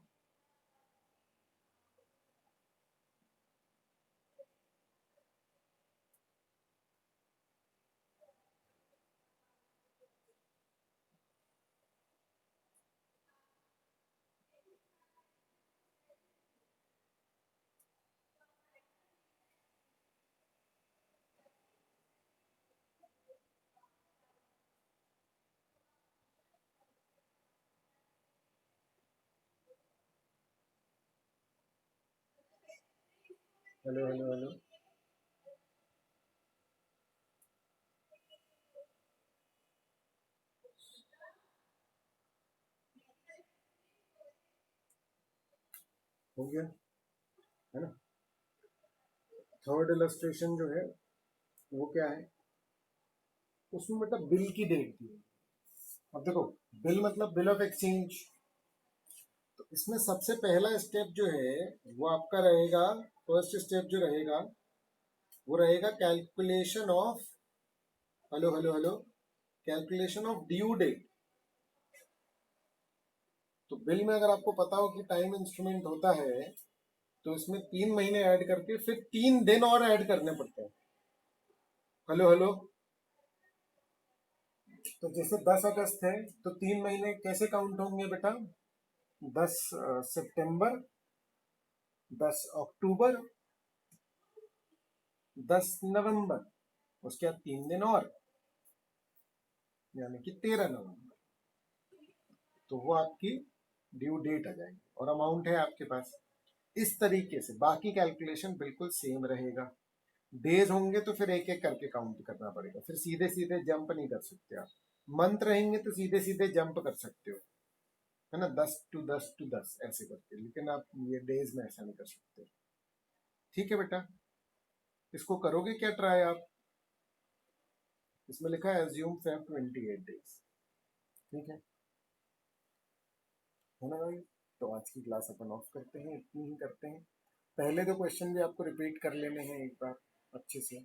Hello hello hello. हो गया, है ना? थर्ड इलस्ट्रेशन जो है वो क्या है, उसमें मतलब बिल की डेट दी है। अब देखो, बिल मतलब बिल ऑफ एक्सचेंज। तो इसमें सबसे पहला स्टेप जो है वो आपका रहेगा, फर्स्ट स्टेप जो रहेगा वो रहेगा calculation of, hello hello hello, calculation of due date. तो बिल में अगर आपको पता हो कि टाइम इंस्ट्रूमेंट होता है तो इसमें 3 महीने ऐड करके फिर 3 दिन और ऐड करने पड़ते हैं। Hello hello. तो जैसे 10 अगस्त है तो 3 महीने कैसे काउंट होंगे बेटा? 10 सितंबर, 10 अक्टूबर, 10 नवंबर, उसके बाद 3 दिन और, यानी कि 13 नवंबर। तो वो आपकी ड्यू डेट आ जाएगी और अमाउंट है आपके पास। इस तरीके से बाकी कैलकुलेशन बिल्कुल सेम रहेगा। डेज होंगे तो फिर एक एक करके काउंट करना पड़ेगा, फिर सीधे सीधे जंप नहीं कर सकते आप। मंथ रहेंगे तो सीधे सीधे जंप कर सकते हो, है ना, 10 to 10 to 10 ऐसे करके, लेकिन आप ये डेज में ऐसा नहीं कर सकते। ठीक है बेटा, इसको करोगे क्या ट्राई आप? इसमें लिखा है एज्यूम फैब 28 डेज। ठीक है ना भाई? तो आज की क्लास अपन ऑफ करते हैं, इतनी ही करते हैं। पहले तो क्वेश्चन भी आपको रिपीट कर लेने हैं एक बार अच्छे से।